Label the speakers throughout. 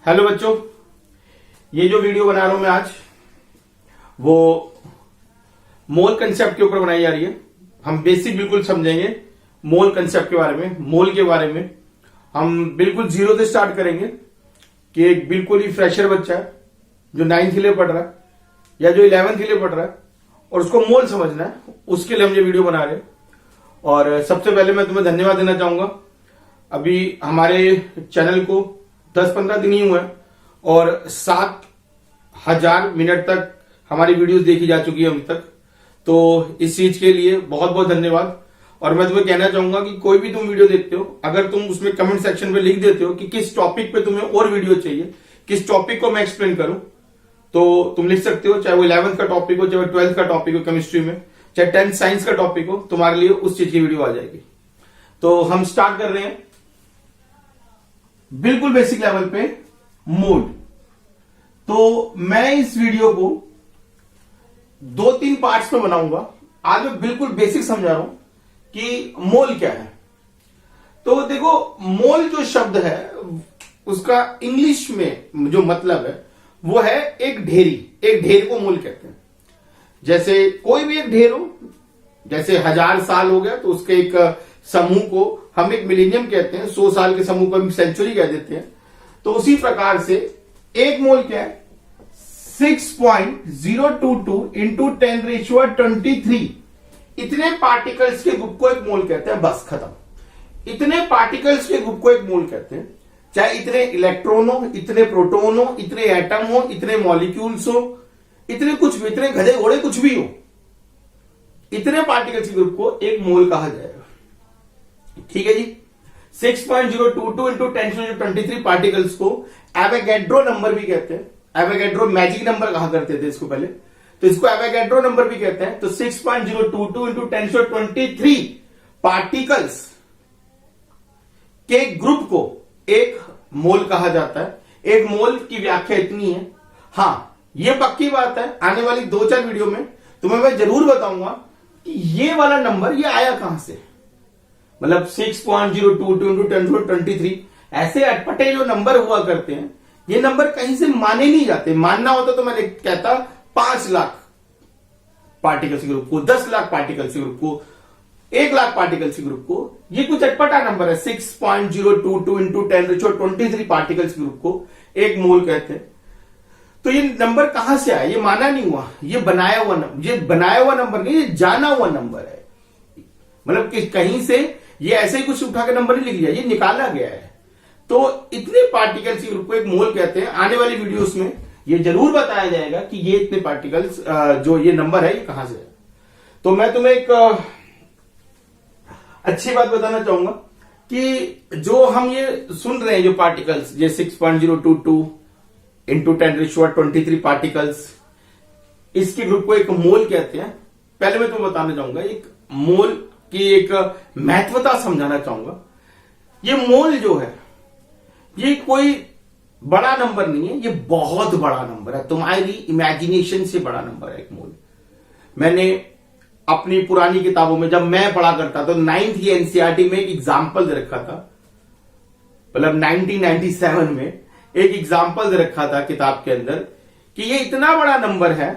Speaker 1: Hello बच्चों, ये जो वीडियो बना रहा हूं मैं आज वो मोल कंसेप्ट के ऊपर बनाई जा रही है। हम बेसिक बिल्कुल समझेंगे मोल कंसेप्ट के बारे में, मोल के बारे में। हम बिल्कुल जीरो से स्टार्ट करेंगे कि एक बिल्कुल ही फ्रेशर बच्चा है जो 9th के लिए पढ़ रहा है या जो 11th के लिए पढ़ रहा है और उसको मोल समझना है, उसके लिए हम ये वीडियो बना रहे हैं। और सबसे पहले मैं तुम्हें धन्यवाद देना चाहूंगा। अभी हमारे चैनल को 10-15 दिन ही हुए हैं और 7,000 मिनट तक हमारी वीडियोस देखी जा चुकी है अभी तक। तो इस चीज के लिए बहुत बहुत धन्यवाद। और मैं तुम्हें कहना चाहूंगा कि कोई भी तुम वीडियो देखते हो, अगर तुम उसमें कमेंट सेक्शन में लिख देते हो कि किस टॉपिक पे तुम्हें और वीडियो चाहिए, किस टॉपिक को मैं एक्सप्लेन करूं, तो तुम लिख सकते हो। चाहे वो 11th का टॉपिक हो, चाहे 12th का टॉपिक हो केमिस्ट्री में, चाहे 10th साइंस का टॉपिक हो, तुम्हारे लिए उस चीज की वीडियो आ जाएगी। तो हम स्टार्ट कर रहे हैं बिल्कुल बेसिक लेवल पे मोल। तो मैं इस वीडियो को 2-3 पार्ट्स में बनाऊंगा। आज मैं बिल्कुल बेसिक समझा रहा हूं कि मोल क्या है। तो देखो, मोल जो शब्द है उसका इंग्लिश में जो मतलब है वो है एक ढेरी। एक ढेर को मोल कहते हैं। जैसे कोई भी एक ढेर हो, जैसे 1000 साल हो गया तो उसके एक समूह को हम एक मिलेनियम कहते हैं, 100 साल के समूह को हम सेंचुरी कह देते हैं। तो उसी प्रकार से एक मोल क्या है, 6.022 इंटू 10⁻23 इतने पार्टिकल्स के ग्रुप को एक मोल कहते हैं। बस खत्म। इतने पार्टिकल्स के ग्रुप को एक मोल कहते हैं। चाहे इतने इलेक्ट्रॉन हो, इतने प्रोटॉन हो, इतने एटम हो, इतने मॉलिक्यूल्स हो, इतने कुछ भी, इतने गधे घोड़े कुछ भी हो, इतने पार्टिकल्स के ग्रुप को एक मोल कहा जाएगा। ठीक है जी। 6.022 इंटू 10⁻23 पार्टिकल्स को एवोगैड्रो नंबर भी कहते हैं। एवोगैड्रो मैजिक नंबर कहा करते थे इसको पहले, तो इसको एवोगैड्रो नंबर भी कहते हैं। तो 6.022 इंटू 10⁻23 पार्टिकल्स के ग्रुप को एक मोल कहा जाता है। एक मोल की व्याख्या इतनी है। हां, यह पक्की बात है, आने वाली 2-4 वीडियो में तुम्हें मैं जरूर बताऊंगा कि ये वाला नंबर ये आया कहां से। मतलब 6.022 इंटू 10⁻23 ऐसे अटपटे जो नंबर हुआ करते हैं, ये नंबर कहीं से माने नहीं जाते। मानना होता तो मैं कहता 5 लाख पार्टिकल्स ग्रुप को, 10 लाख पार्टिकल्स ग्रुप को, 1 लाख पार्टिकल्स ग्रुप को। ये कुछ अटपटा नंबर है। 6.022 इंटू 10⁻23 पार्टिकल्स ग्रुप को एक मोल कहते हैं। तो ये नंबर कहां से आया? ये माना नहीं हुआ, ये बनाया हुआ नंबर नहीं, ये जाना हुआ नंबर है। मतलब कि कहीं से ये ऐसे ही कुछ उठा के नंबर नहीं लिख लिया, ये निकाला गया है। तो इतने पार्टिकल्स के ग्रुप को एक मोल कहते हैं। आने वाली वीडियोस में ये जरूर बताया जाएगा कि ये इतने पार्टिकल्स जो ये नंबर है ये कहां से है। तो मैं तुम्हें एक अच्छी बात बताना चाहूंगा कि जो हम ये सुन रहे हैं, जो पार्टिकल्स, ये 6.022 इंटू 10⁻23 पार्टिकल्स, इसके ग्रुप को एक मोल कहते हैं। पहले मैं तुम्हें बताना चाहूंगा, एक मोल की एक महत्वता समझाना चाहूंगा। ये मोल जो है ये कोई बड़ा नंबर नहीं है, ये बहुत बड़ा नंबर है। तुम्हारी इमेजिनेशन से बड़ा नंबर है एक मोल। मैंने अपनी पुरानी किताबों में जब मैं पढ़ा करता तो 9th की एनसीईआरटी में एक एग्जाम्पल दे रखा था। मतलब 1997 में एक एग्जाम्पल दे रखा था किताब के अंदर कि ये इतना बड़ा नंबर है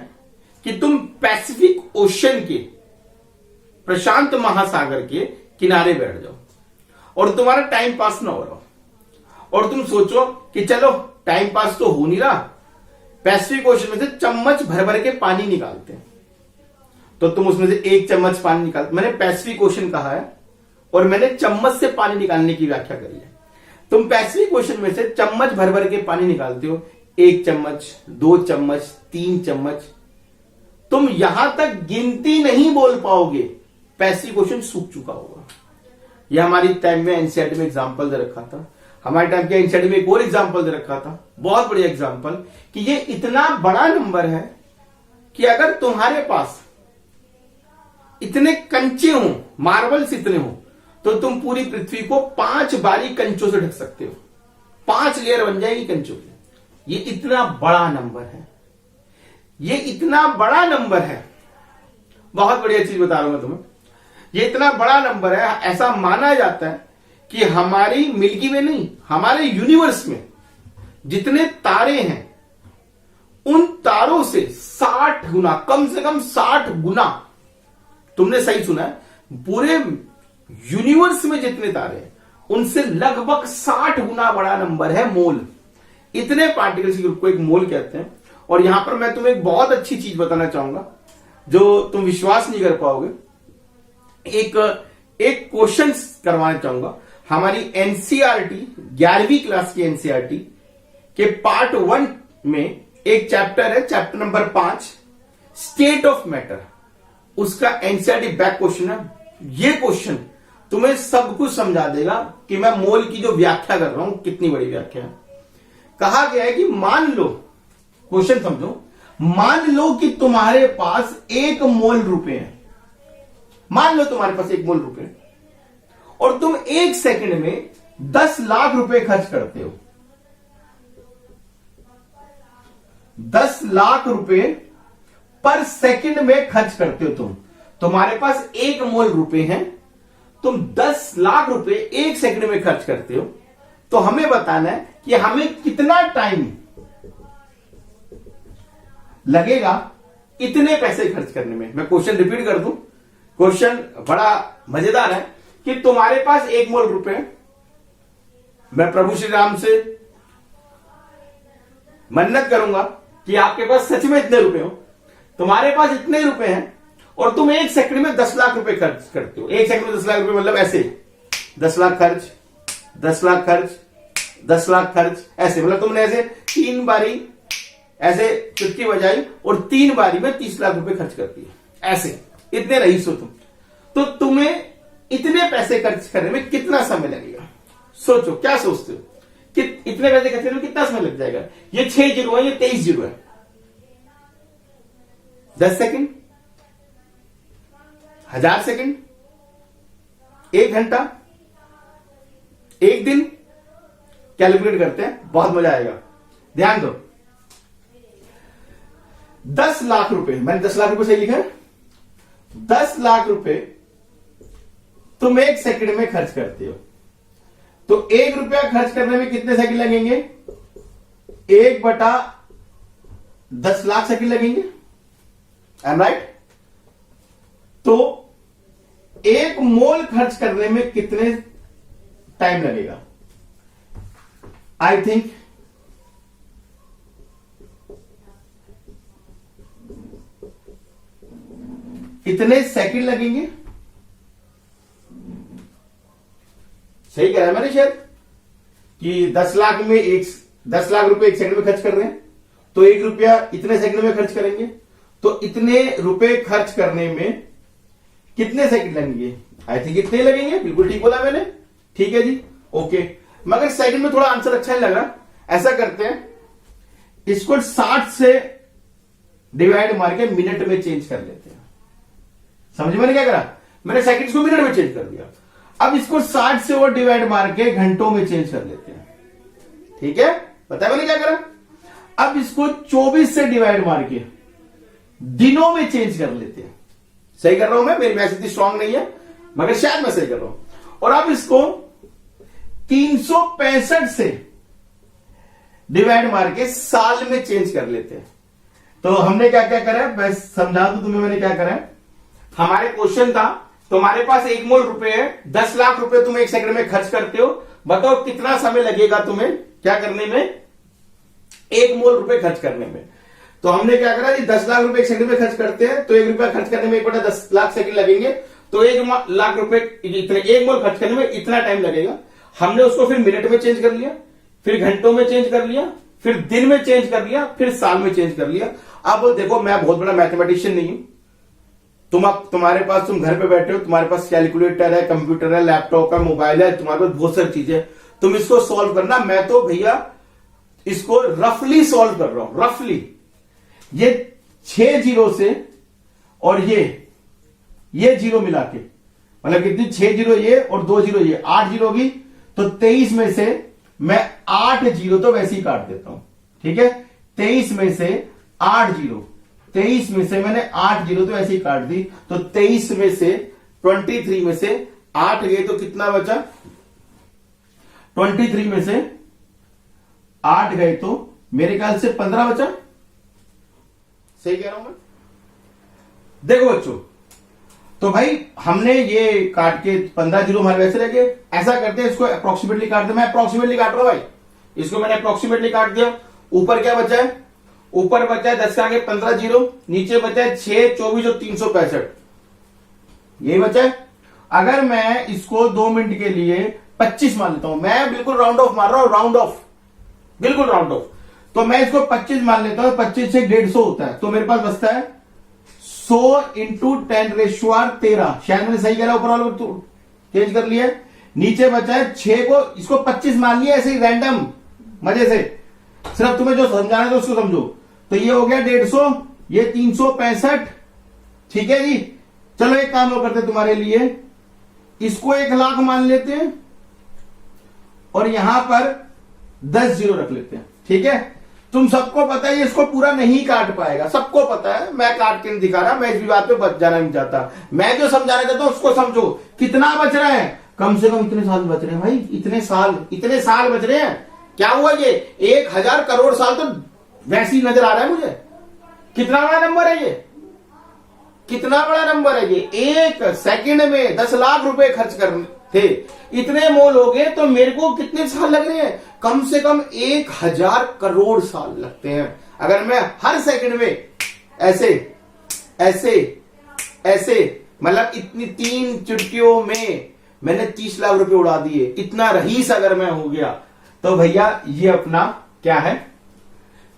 Speaker 1: कि तुम पैसिफिक ओशन के, प्रशांत महासागर के किनारे बैठ जाओ और तुम्हारा टाइम पास ना हो रहा हो और तुम सोचो कि चलो टाइम पास तो हो नहीं रहा, पैसिफिक ओशन में से चम्मच भर भर के पानी निकालते हैं। तो तुम उसमें से 1 चम्मच पानी निकालते। मैंने पैसिफिक ओशन कहा है और मैंने चम्मच से पानी निकालने की व्याख्या करी है। तुम पैसिफिक ओशन में से चम्मच भर भर के पानी निकालते हो, 1 चम्मच, 2 चम्मच, 3 चम्मच। तुम यहां तक गिनती नहीं बोल पाओगे, पैसिफिक ओशन सूख चुका होगा। यह हमारी टाइम में एनसीईआरटी में एग्जांपल दे रखा था। हमारे टाइम के एनसीईआरटी में एक और एग्जांपल दे रखा था, बहुत बढ़िया एग्जांपल, कि ये इतना बड़ा नंबर है कि अगर तुम्हारे पास इतने कंचे हो, मार्बल्स इतने हो, तो तुम पूरी पृथ्वी को 5 बारीक कंचों से ढक सकते हो। 5 लेयर बन जाएगी कंचों की। ये इतना बड़ा नंबर है। ये इतना बड़ा नंबर है। बहुत बढ़िया चीज बता रहा हूं मैं तुम्हें। ये इतना बड़ा नंबर है, ऐसा माना जाता है कि हमारी मिल्की वे नहीं, हमारे यूनिवर्स में जितने तारे हैं उन तारों से 60 गुना, कम से कम 60 गुना, तुमने सही सुना है, पूरे यूनिवर्स में जितने तारे हैं उनसे लगभग 60 गुना बड़ा नंबर है मोल। इतने पार्टिकल्स के ग्रुप को एक मोल कहते हैं। और यहां पर मैं तुम्हें एक बहुत अच्छी चीज बताना चाहूंगा जो तुम विश्वास नहीं कर पाओगे। एक क्वेश्चन करवाना चाहूंगा। हमारी एनसीईआरटी 11वीं क्लास की एनसीईआरटी के पार्ट 1 में एक चैप्टर है, chapter number 5, state of matter. उसका एनसीईआरटी बैक क्वेश्चन है। ये क्वेश्चन तुम्हें सब कुछ समझा देगा कि मैं मोल की जो व्याख्या कर रहा हूं कितनी बड़ी व्याख्या है। कहा गया है कि मान लो, क्वेश्चन समझो, मान लो कि तुम्हारे पास 1 मोल रुपए है। मान लो तुम्हारे पास 1 मोल रुपए और तुम 1 सेकंड में 10 लाख रुपए खर्च करते हो। 10 लाख रुपए पर सेकंड में खर्च करते हो तुम। तुम्हारे पास 1 मोल रुपए हैं, तुम 10 लाख रुपए 1 सेकंड में खर्च करते हो। तो हमें बताना है कि हमें कितना टाइम लगेगा इतने पैसे खर्च करने में। मैं क्वेश्चन रिपीट कर दूं। क्वेश्चन बड़ा मजेदार है कि तुम्हारे पास 1 मोल रुपए है। मैं प्रभु श्री राम से मन्नत करूंगा कि आपके पास सच में इतने रुपए हो। तुम्हारे पास इतने रुपए हैं और तुम 1 सेकंड में 10 लाख रुपए खर्च करते हो। 1 सेकंड में 10 लाख रुपए मतलब ऐसे 10 लाख खर्च, 10 लाख खर्च, 10 लाख खर्च, ऐसे मतलब तुमने ऐसे 3 बारी ऐसे चुटकी बजाई और 3 बारी में 30 लाख रुपए खर्च कर दिए। ऐसे इतने रईस हो तुम। तो तुम्हें इतने पैसे खर्च करने में कितना समय लगेगा? सोचो, क्या सोचते हो कि इतने पैसे खर्च करने में कितना समय लग जाएगा? ये 6 जीरो है, ये 23 जीरो है। 10 सेकंड, 1000 सेकंड, 1 घंटा, 1 दिन। कैलकुलेट करते हैं, बहुत मजा आएगा। ध्यान दो, 10 लाख रुपए, मैंने 10 लाख रुपए सही लिखा है। 10 लाख रुपए तुम 1 सेकंड में खर्च करते हो। तो 1 रुपया खर्च करने में कितने सेकंड लगेंगे? 1/10 लाख सेकंड लगेंगे। I am right? तो 1 मोल खर्च करने में कितने टाइम लगेगा? आई थिंक कितने सेकंड लगेंगे? सही कह रहा है मैंने शायद कि 10 लाख में 10 लाख रुपए 1 सेकंड में खर्च कर रहे हैं, तो 1 रुपया इतने सेकंड में खर्च करेंगे। तो इतने रुपए खर्च करने में कितने सेकंड लगेंगे? आई थिंक इतने लगेंगे। बिल्कुल ठीक बोला मैंने। ठीक है जी, ओके। मगर सेकंड में थोड़ा आंसर अच्छा नहीं लगा। ऐसा करते हैं, इसको 60 से डिवाइड मार के मिनट में चेंज कर लेते हैं। समझ मैंने क्या करा? मैंने सेकंड्स को मिनट में चेंज कर दिया। अब इसको 60 से और डिवाइड मार के घंटों में चेंज कर लेते हैं। ठीक है, पता है मैंने क्या करा? अब इसको 24 से डिवाइड मार के दिनों में चेंज कर लेते हैं। सही कर रहा हूं मैं? मेरी मैथ इतनी स्ट्रांग नहीं है, मगर शायद मैं सही कर रहा हूं। और अब इसको 365 से डिवाइड मार के साल में चेंज कर लेते हैं। तो हमने क्या क्या करा है, मैं समझा दूं तुम्हें मैंने क्या करा है। हमारे क्वेश्चन था, तुम्हारे पास 1 मोल रुपए है, 10 लाख रुपए तुम 1 सेकंड में खर्च करते हो। बताओ कितना समय लगेगा तुम्हें क्या करने में? 1 मोल रुपए खर्च करने में। तो हमने क्या करा जी, 10 लाख रुपए 1 सेकंड में खर्च करते हैं, तो 1 रुपया खर्च करने में 1/10 लाख सेकंड लगेंगे। तो 1 लाख रुपए इतने 1 मोल खर्च करने में इतना टाइम लगेगा। हमने उसको फिर मिनट में चेंज कर लिया, फिर घंटों में चेंज कर लिया, फिर दिन में चेंज कर लिया, फिर साल में चेंज कर लिया। अब देखो, मैं बहुत बड़ा मैथमेटिशियन नहीं हूं। तुम्हारे पास, तुम घर पे बैठे हो, तुम्हारे पास कैलकुलेटर है, कंप्यूटर है, लैपटॉप है, मोबाइल है, तुम्हारे पास बहुत सारी चीजें, तुम इसको सॉल्व करना। मैं तो भैया इसको रफली सॉल्व कर रहा हूं। रफली ये 6 जीरो से और ये जीरो मिला के, मतलब कितनी? 6 जीरो ये और 2 जीरो ये, 8 जीरो होगी। तो 23 में से मैं 8 जीरो तो वैसे ही काट देता हूं। ठीक है, 23 में से 8 जीरो, 23 में से मैंने 8 जीरो तो ऐसे ही काट दी। तो 23 में से 23 में से 8 गए तो कितना बचा? 23 में से 8 गए तो मेरे ख्याल से 15 बचा। सही कह रहा हूं मैं? देखो बच्चों, तो भाई हमने ये काट के 15 जीरो हमारे वैसे रह गए। ऐसा करते हैं, इसको अप्रोक्सीमेटली काट दे। मैं अप्रोक्सीमेटली काट रहा हूं भाई, इसको मैंने अप्रोक्सीमेटली काट दिया। ऊपर क्या बचा है? ऊपर बचा है 10 के आगे 15 जीरो, नीचे बचा है 6, 24 और 365, यही बचा है। अगर मैं इसको 2 मिनट के लिए 25 मान लेता हूं, मैं बिल्कुल राउंड ऑफ मार रहा हूं, राउंड ऑफ, बिल्कुल राउंड ऑफ। तो मैं इसको 25 मान लेता हूं, 25 से 150 होता है, तो मेरे पास बचता है 100 इंटू 10⁻13। शायद मैंने सही करा, ऊपर वाले को चेंज कर लिया। नीचे बचा है 6 को, इसको 25 मान लिया ऐसे ही रैंडम मजे से, सिर्फ तुम्हें जो समझाना है तो उसको समझो। तो ये हो गया 150, ये 365, ठीक है जी। चलो एक काम और करते हैं तुम्हारे लिए, इसको 1 लाख मान लेते हैं और यहां पर 10 जीरो रख लेते हैं, ठीक है। तुम सबको पता है ये इसको पूरा नहीं काट पाएगा, सबको पता है, मैं काट के नहीं दिखा रहा, मैं इस विवाद पे बच जाना नहीं चाहता। मैं जो समझाना चाहता हूं उसको समझो। कितना बच रहा है? कम से कम इतने साल बच रहे हैं भाई, इतने साल बच रहे हैं। क्या हुआ? ये 1000 करोड़ साल तो वैसे ही नजर आ रहा है मुझे। कितना बड़ा नंबर है ये, कितना बड़ा नंबर है ये। 1 सेकंड में 10 लाख रुपए खर्च करने थे, इतने मोल हो गए, तो मेरे को कितने साल लग रहे हैं? कम से कम 1000 करोड़ साल लगते हैं। अगर मैं हर सेकंड में ऐसे ऐसे ऐसे, मतलब इतनी 3 चुटकियों में मैंने 30 लाख रुपए उड़ा दिए, इतना रईस अगर मैं हो गया, तो भैया ये अपना क्या है,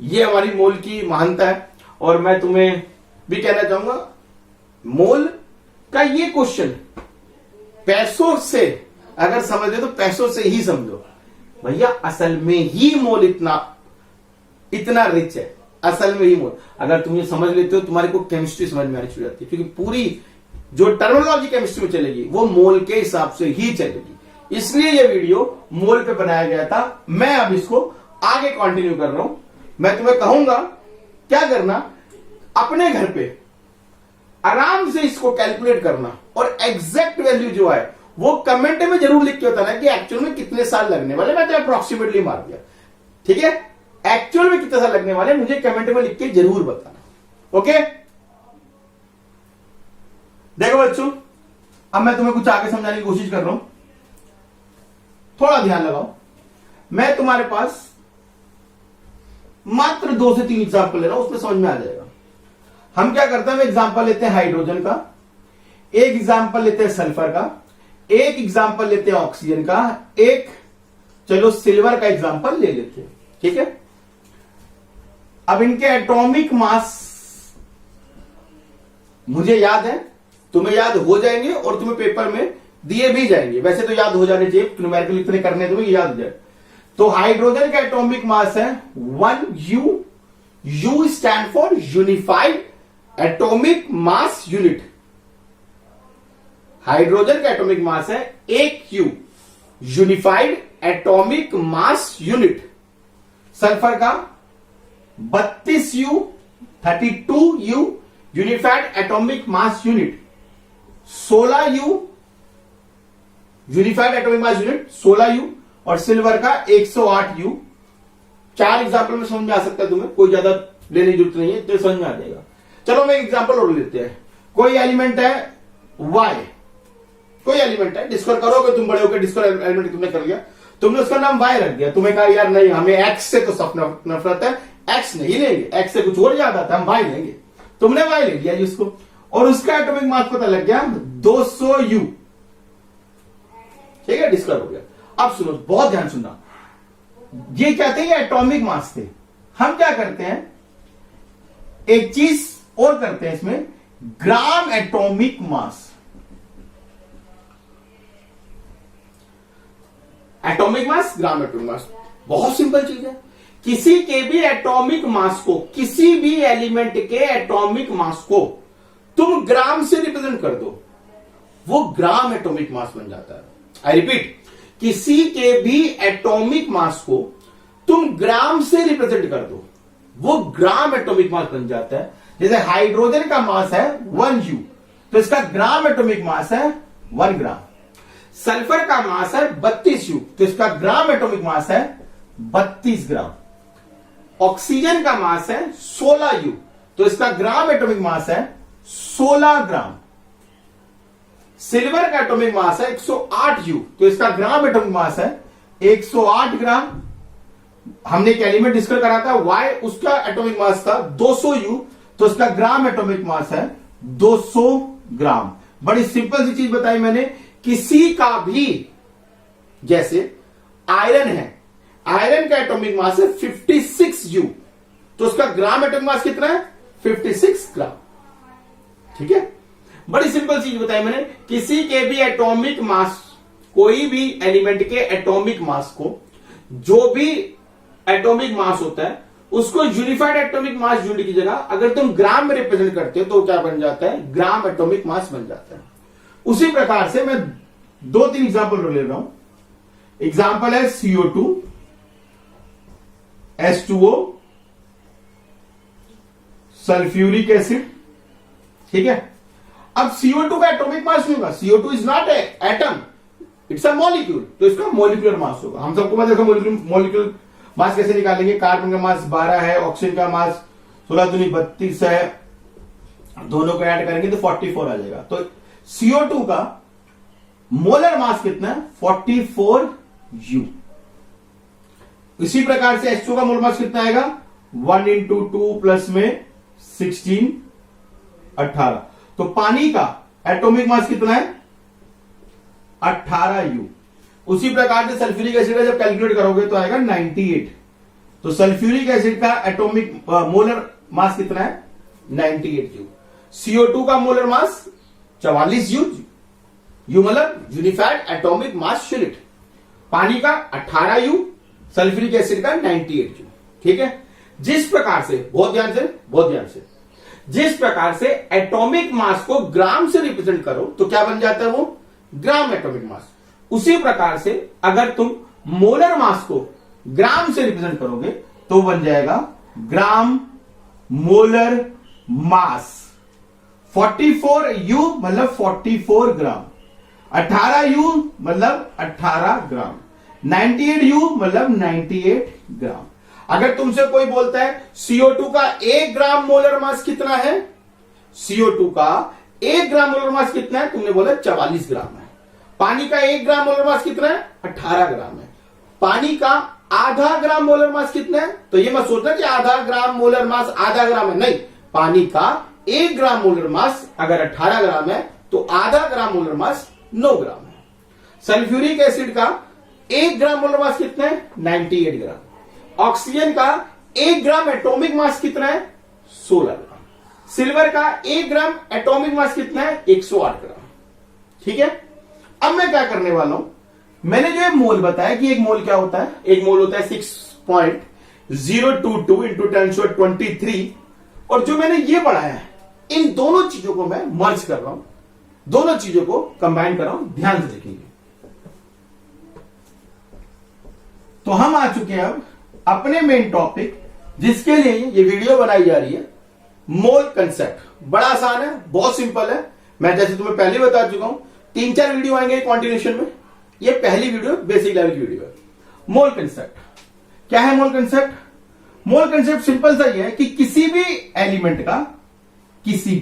Speaker 1: ये हमारी मोल की महानता है। और मैं तुम्हें भी कहना चाहूंगा, मोल का ये क्वेश्चन पैसों से अगर समझ ले तो पैसों से ही समझो भैया। असल में ही मोल इतना रिच है, असल में ही मोल। अगर तुम ये समझ लेते हो, तुम्हारे को केमिस्ट्री समझ में आनी शुरू हो जाती है, क्योंकि पूरी जो टर्मिनोलॉजी केमिस्ट्री में चलेगी वो मोल के हिसाब से ही चलेगी। इसलिए ये वीडियो मोल पे बनाया गया था। मैं अब इसको आगे कंटिन्यू कर रहा हूं। मैं तुम्हें कहूंगा क्या करना, अपने घर पे आराम से इसको कैलकुलेट करना और एग्जैक्ट वैल्यू जो है वो कमेंट में जरूर लिख के बताना कि एक्चुअल में कितने साल लगने वाले। मैं तो अप्रोक्सीमेटली मार दिया, ठीक है। एक्चुअल में कितने साल लगने वाले मुझे कमेंट में लिख के जरूर बताना, ओके। देखो बच्चों, अब मैं तुम्हें कुछ आगे समझाने की कोशिश कर रहा हूं, थोड़ा ध्यान लगाओ। मैं तुम्हारे पास मात्र 2 से 3 एग्जाम्पल ले रहा हूं, उसमें समझ में आ जाएगा। हम क्या करते हैं, एग्जाम्पल लेते हैं हाइड्रोजन का, एक एग्जाम्पल लेते हैं सल्फर का, एक एग्जाम्पल लेते हैं ऑक्सीजन का, एक चलो सिल्वर का एग्जाम्पल ले लेते हैं, ठीक है। अब इनके एटॉमिक मास मुझे याद है, तुम्हें याद हो जाएंगे और तुम्हें पेपर में दिए भी जाएंगे। वैसे तो याद हो जाने चाहिए, न्यूमेरिकल इतने करने तुम्हें याद हो जाए। तो हाइड्रोजन का एटॉमिक मास है 1U। U stand for unified atomic mass unit. Hydrogen का एटॉमिक मास है 1U, unified atomic mass unit. Sulphur का 32U, 32U, unified atomic mass unit. 16U, unified atomic mass unit 16U। और silver का 108U। 4 example में समझ में आ सकता है तुम्हें, कोई ज्यादा लेने की जरूरत नहीं है, तो समझ में आ जाएगा। चलो मैं एग्जाम्पल और लेते हैं। कोई एलिमेंट है Y, कोई एलिमेंट है, डिस्कवर करोगे तुम, बड़े होकर डिस्कवर एलिमेंट तुमने कर लिया, तुमने उसका नाम Y रख दिया। तुम्हें कहा यार नहीं, हमें X से तो सब नफरत है, X नहीं लेंगे, X से कुछ और याद आता है, हम Y लेंगे। तुमने Y ले लिया जिसको, और उसका एटॉमिक मास पता लग गया 200U, ठीक है, डिस्कवर हो गया। अब सुनो, बहुत ध्यान सुनना, ये क्या थे, ये एटॉमिक मास थे। हम क्या करते हैं, एक चीज और करते हैं इसमें, gram atomic mass. Atomic mass, gram atomic mass, बहुत सिंपल चीज है। किसी के भी एटॉमिक मास को, किसी भी एलिमेंट के एटॉमिक मास को तुम ग्राम से रिप्रेजेंट कर दो, वो ग्राम एटॉमिक मास बन जाता है। आई रिपीट, किसी के भी एटॉमिक मास को तुम ग्राम से रिप्रेजेंट कर दो, वो ग्राम एटॉमिक मास बन जाता है। जैसे हाइड्रोजन का मास है 1U, तो इसका ग्राम एटॉमिक मास है 1 ग्राम। सल्फर का मास है 32U, तो इसका ग्राम एटॉमिक मास है 32 ग्राम। ऑक्सीजन का मास है 16 यू, तो इसका ग्राम एटॉमिक मास है 16 ग्राम। सिल्वर का एटॉमिक मास है 108 यू, तो इसका ग्राम एटॉमिक मास है 108 ग्राम। हमने एक एलिमेंट डिस्कस करा था वाई, उसका एटॉमिक मास था 200 यू, तो इसका ग्राम एटॉमिक मास है 200 ग्राम। बड़ी सिंपल सी चीज बताई मैंने, किसी का भी, जैसे आयरन है, आयरन का एटॉमिक मास है 56 यू, तो उसका ग्राम एटॉमिक मास कितना है 56 ग्राम। ठीक है, बड़ी सिंपल चीज बताई मैंने, किसी के भी एटॉमिक मास, कोई भी एलिमेंट के एटॉमिक मास को, जो भी एटॉमिक मास होता है उसको यूनिफाइड एटॉमिक मास यूनिट की जगह अगर तुम ग्राम में रिप्रेजेंट करते हो तो क्या बन जाता है, ग्राम एटॉमिक मास बन जाता है। उसी प्रकार से मैं 2-3 एग्जाम्पल ले रहा हूं। एग्जाम्पल है CO2, H2O, सल्फ्यूरिक एसिड। ठीक है, अब CO2 का एटॉमिक मास नहीं होगा, CO2 is not a atom, it's a molecule, तो इसका मॉलिक्यूलर मास होगा। हम सबको पता है मॉलिक्यूलर मास कैसे निकालेंगे, कार्बन का मास 12 है, ऑक्सीजन का मास 16 दूनी 32 है, दोनों को ऐड करेंगे तो 44 आ जाएगा। तो CO2 का मोलर मास कितना है 44 यू। इसी प्रकार से H2O का मोलर मास कितना आएगा 1 × 2 प्लस में 16 18। तो पानी का एटॉमिक मास कितना है 18 यू। उसी प्रकार से सल्फ्यूरिक एसिड का जब कैलकुलेट करोगे तो आएगा 98। तो सल्फ्यूरिक एसिड का एटॉमिक मोलर मास कितना है 98 यू। CO2 का मोलर मास 44 यू, यू मतलब यूनिफाइड एटॉमिक मास यूनिट। पानी का 18 यू, सल्फ्यूरिक एसिड का 98 यू। ठीक है, जिस प्रकार से, बहुत ध्यान से, जिस प्रकार से एटॉमिक मास को ग्राम से रिप्रेजेंट करो तो क्या बन जाता है वो ग्राम एटॉमिक मास, उसी प्रकार से अगर तुम मोलर मास को ग्राम से रिप्रेजेंट करोगे तो बन जाएगा ग्राम मोलर मास। 44 यू मतलब 44 ग्राम, 18 यू मतलब 18 ग्राम, 98 यू मतलब 98 ग्राम। अगर तुमसे कोई बोलता है CO2 का 1 ग्राम मोलर मास कितना है, CO2 का 1 ग्राम मोलर मास कितना है, तुमने बोला 44 ग्राम है। पानी का 1 ग्राम मोलर मास कितना है 18 ग्राम है। पानी का आधा ग्राम मोलर मास कितना है, तो ये मत सोचना कि आधा ग्राम मोलर मास आधा ग्राम है, नहीं, पानी का 1 ग्राम मोलर मास अगर 18 ग्राम है तो आधा ग्राम मोलर मास 9 ग्राम है। सल्फ्यूरिक एसिड का 1 ग्राम मोलर मास कितना है 98 ग्राम। ऑक्सीजन का 1 ग्राम एटॉमिक मास कितना है 16 ग्राम। सिल्वर का 1 ग्राम एटॉमिक मास कितना है 108 ग्राम। ठीक है, अब मैं क्या करने वाला हूं, मैंने जो मोल बताया कि एक मोल क्या होता है, एक मोल होता है 6.022 × 1023, और जो मैंने ये पढ़ाया है इन दोनों चीजों को मैं मर्ज कर रहा हूं, दोनों चीजों को कंबाइन कर रहा हूं, ध्यान से देखेंगे। तो हम आ चुके हैं अब अपने मेन टॉपिक जिसके लिए ये वीडियो बनाई जा रही है, मोल कंसेप्ट। बड़ा आसान है, बहुत सिंपल है, मैं जैसे तुम्हें पहले बता चुका हूं, 3-4 वीडियो आएंगे कॉन्टिन्यूशन में, ये पहली वीडियो बेसिक लेवल की वीडियो है। मोल कंसेप्ट क्या है? मोल कंसेप्ट, मोल कंसेप्ट सिंपल सा ये है कि किसी भी एलिमेंट का, किसी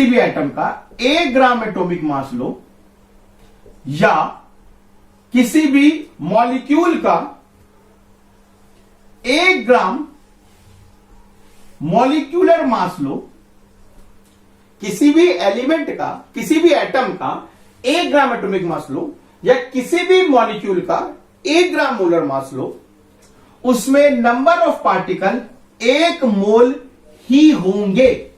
Speaker 1: भी एटम का 1 ग्राम एटॉमिक मास लो, या किसी भी मॉलिक्यूल का 1 ग्राम मॉलिक्यूलर मास लो, किसी भी एलिमेंट का, किसी भी एटम का 1 ग्राम एटॉमिक मास लो, या किसी भी मॉलिक्यूल का 1 ग्राम मोलर मास लो, उसमें नंबर ऑफ पार्टिकल 1 मोल ही होंगे।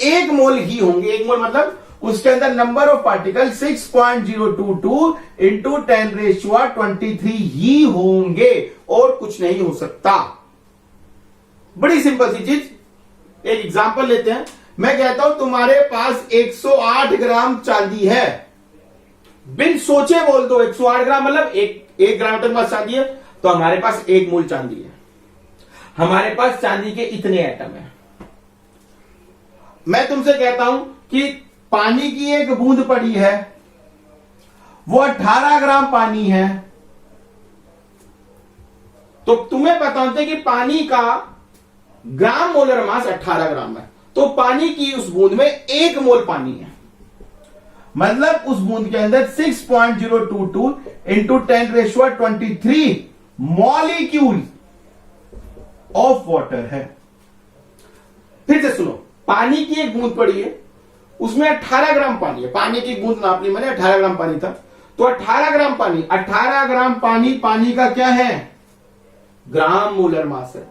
Speaker 1: 1 मोल ही होंगे, 1 मोल मतलब उसके अंदर नंबर ऑफ पार्टिकल 6.022 × 1023 ही होंगे, और कुछ नहीं हो सकता। बड़ी सिंपल सी चीज, एक एग्जांपल लेते हैं। मैं कहता हूं तुम्हारे पास 108 ग्राम चांदी है, बिन सोचे बोल दो 108 ग्राम मतलब 1 ग्राम तक पास चांदी है, तो हमारे पास 1 मोल चांदी है, हमारे पास चांदी के इतने एटम है। मैं तुमसे कहता हूं कि पानी की 1 बूंद पड़ी है, वो 18 ग्राम पानी है। तो तुम्हें पता होता है कि पानी का ग्राम मोलर मास 18 ग्राम है, तो पानी की उस बूंद में 1 मोल पानी है, मतलब उस बूंद के अंदर 6.022 इंटू 10⁻23 मॉलिक्यूल ऑफ वाटर है। फिर से सुनो, पानी की एक बूंद पड़ी है, उसमें 18 ग्राम पानी है। पानी की बूंद नापनी मैंने, 18 ग्राम पानी था, तो 18 ग्राम पानी, 18 ग्राम पानी, पानी का क्या है? ग्राम मोलर मास है।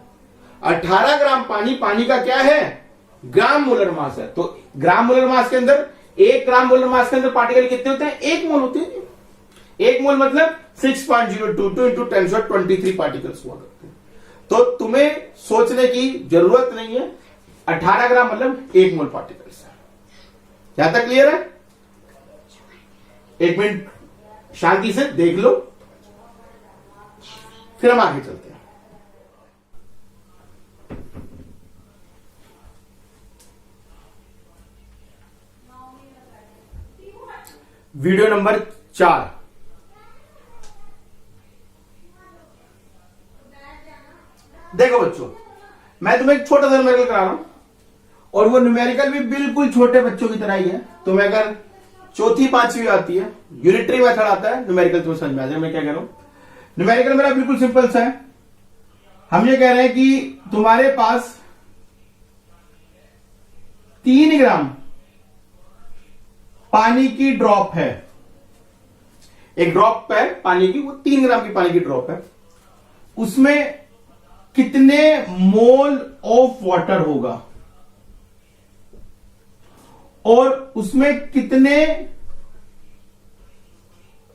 Speaker 1: 18 ग्राम पानी, पानी का क्या है? ग्राम मोलर मास है। तो ग्राम मोलर मास के अंदर, 1 ग्राम मोलर मास के अंदर पार्टिकल कितने होते हैं? 1 मोल होते हैं। 1 मोल मतलब 6.022 इंटू 10⁻23 पार्टिकल्स हुआ करते हैं। तो तुम्हें सोचने की जरूरत नहीं है, 18 ग्राम मतलब 1 मोल पार्टिकल्स है। यहां तक क्लियर है? 1 मिनट शांति से देख लो, फिर हम आगे चलते हैं। Video number 4। देखो बच्चों, मैं तुम्हें एक छोटा सा न्यूमेरिकल करा रहा हूं, और वो न्यूमेरिकल भी बिल्कुल छोटे बच्चों की तरह ही है। तुम्हें अगर चौथी पांचवी आती है, यूनिटरी मेथड आता है, न्यूमेरिकल तुम्हें समझ में आ जाए मैं क्या कह रहा हूं। न्यूमेरिकल मेरा बिल्कुल सिंपल सा है। हम ये कह रहे हैं कि तुम्हारे पास 3 ग्राम पानी की ड्रॉप है, एक ड्रॉप है पानी की, वो 3 ग्राम की पानी की ड्रॉप है, उसमें कितने मोल ऑफ वाटर होगा और उसमें कितने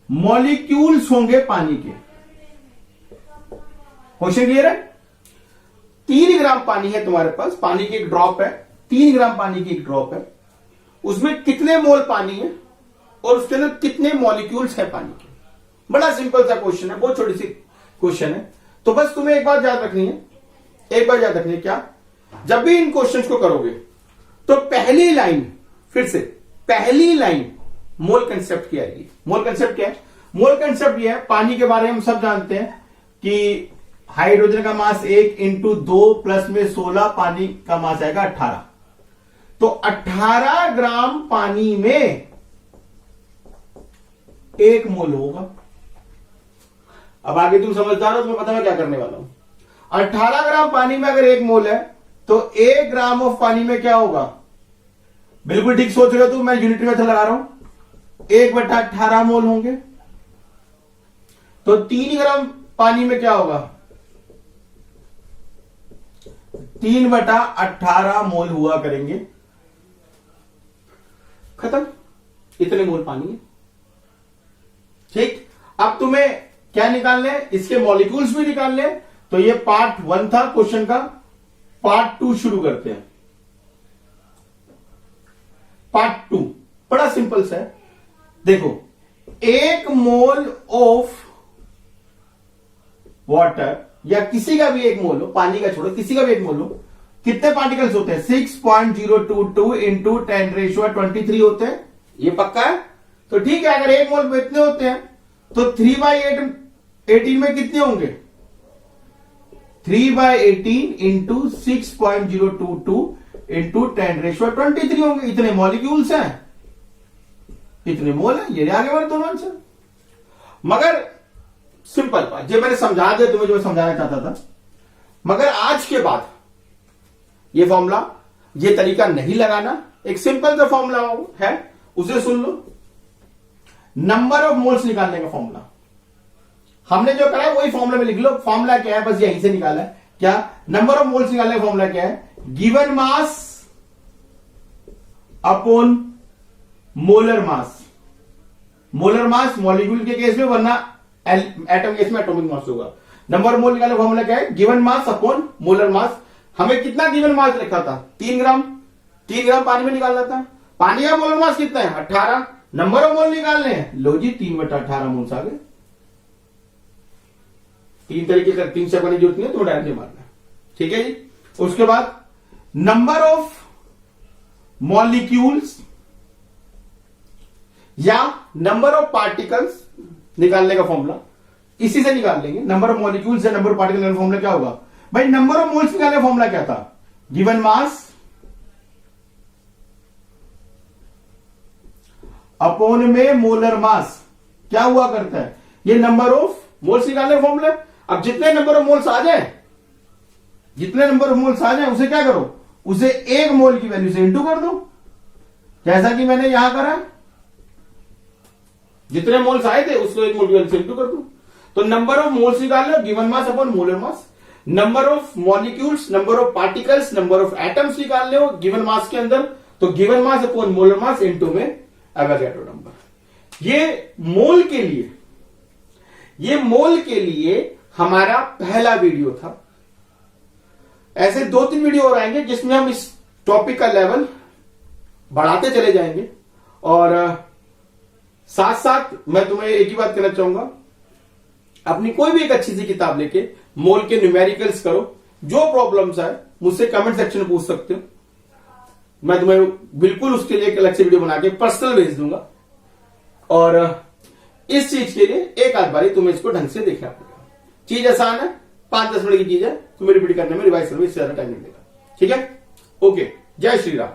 Speaker 1: मॉलिक्यूल्स होंगे पानी के। क्वेश्चन क्लियर है? 3 ग्राम पानी है तुम्हारे पास, पानी की एक ड्रॉप है, 3 ग्राम पानी की एक ड्रॉप है, उसमें कितने मोल पानी है और उसके अंदर कितने मॉलिक्यूल्स है पानी के। बड़ा सिंपल सा क्वेश्चन है, बहुत छोटी सी क्वेश्चन है। तो बस तुम्हें एक बात याद रखनी है, एक बात याद रखनी है, क्या? जब भी इन क्वेश्चंस को करोगे तो पहली लाइन, फिर से पहली लाइन मोल कंसेप्ट की आएगी। मोल कंसेप्ट क्या है? मोल कंसेप्ट ये है, पानी के बारे में हम सब जानते हैं कि हाइड्रोजन का मास 1 इंटू 2 प्लस में 16, पानी का मास आएगा 18। तो 18 ग्राम पानी में 1 मोल होगा। अब आगे तुम समझदार हो, तुम्हें पता मैं क्या करने वाला हूं। 18 ग्राम पानी में अगर 1 मोल है तो 1 ग्राम ऑफ पानी में क्या होगा? बिल्कुल ठीक सोच रहे हो तुम, मैं यूनिटरी मेथड लगा रहा हूं। 1/18 मोल होंगे, तो 3 ग्राम पानी में क्या होगा? 3/18 मोल हुआ करेंगे। खत्म, इतने मोल पानी है। ठीक, अब तुम्हें क्या निकालने हैं? इसके मॉलिक्यूल्स भी निकालने हैं। तो ये पार्ट 1 था क्वेश्चन का, पार्ट 2 शुरू करते हैं। पार्ट 2 बड़ा सिंपल सा है। देखो, 1 मोल ऑफ वाटर, या किसी का भी 1 मोल हो, पानी का छोड़ो, किसी का भी 1 मोल हो, कितने पार्टिकल्स होते हैं? 6.022 इंटू 10⁻23 होते हैं। ये पक्का है? तो ठीक है, अगर 1 मोल में इतने होते हैं तो 3/18 में कितने होंगे? 3/18 इंटू 6.022 इंटू 10⁻23 होंगे। इतने मॉलिक्यूल्स हैं, इतने मोल है। ये आगे वाले दोनों आंसर। मगर सिंपल बात, जो मैंने समझा दिया तुम्हें, जो मैं समझाना चाहता था। मगर आज के बाद ये फॉर्मूला, ये तरीका नहीं लगाना। एक सिंपल सा फॉर्मूला है, उसे सुन लो। नंबर ऑफ मोल्स निकालने का फॉर्मूला हमने जो करा है वही फॉर्मूला में लिख लो। फॉर्मूला क्या है? बस यहीं से निकाला है। क्या? नंबर ऑफ मोल्स निकालने का फॉर्मूला क्या है? गिवन मास अपॉन मोलर मास। मोलर मास मॉलिक्यूल के केस में, वरना एटम केस में एटॉमिक मास होगा। नंबर ऑफ मोल निकालने का फॉर्मूला क्या है? गिवन मास अपॉन मोलर मास। हमें कितना गिवन मास रखा था? 3 ग्राम। 3 ग्राम पानी में निकालना था। पानी का मोलर मास कितना है? 18। नंबर ऑफ मोल निकालने हैं, लो जी 3/18 मोल्स आ गए। 3 तरीके का, 3 से करने की जरूरत नहीं है, तो डायरेक्टली मारना। ठीक है जी। उसके बाद नंबर ऑफ मॉलिक्यूल्स या नंबर ऑफ पार्टिकल्स निकालने का फॉर्मूला इसी से निकाल लेंगे। नंबर ऑफ मॉलिक्यूल्स या नंबर ऑफ पार्टिकल का फॉर्मूला क्या होगा भाई? नंबर ऑफ मोल्स निकालने का फॉर्मूला क्या था? गिवन मास अपॉन में मोलर मास क्या हुआ करता है? ये नंबर ऑफ मोल्स निकालने का फॉर्मूला। अब जितने नंबर ऑफ मोल्स आ जाए, जितने नंबर ऑफ मोल्स आ जाए उसे क्या करो? उसे एक मोल की वैल्यू से इंटू कर दो, जैसा कि मैंने यहां करा। जितने मोल्स आए थे उसको एक मोल की वैल्यू से इंटू कर दो। तो नंबर ऑफ मोल्स निकाल लो, given mass upon molar mass. Number of molecules, number of particles, number of atoms निकाल लो गिवन मास के अंदर, तो given mass upon molar mass into में एवोगैड्रो नंबर। ये मोल के लिए हमारा पहला वीडियो था। ऐसे 2-3 वीडियो और आएंगे जिसमें हम इस टॉपिक का लेवल बढ़ाते चले जाएंगे। और साथ साथ मैं तुम्हें एक ही बात कहना चाहूंगा, अपनी कोई भी एक अच्छी सी किताब लेके मोल के न्यूमेरिकल्स करो। जो प्रॉब्लम्स आए मुझसे कमेंट सेक्शन में पूछ सकते हो, मैं तुम्हें बिल्कुल उसके लिए एक अलग से वीडियो बना के पर्सनल भेज दूंगा। और इस चीज के लिए एक आध बारी तुम्हें इसको ढंग से देखना पड़ेगा। चीज आसान है, 5-10 मिनट की चीज है, तुम्हें रिपीट करने में, रिवाइज करने में इससे ज्यादा टाइम नहीं लगेगा। ठीक है, ओके, जय श्री राम।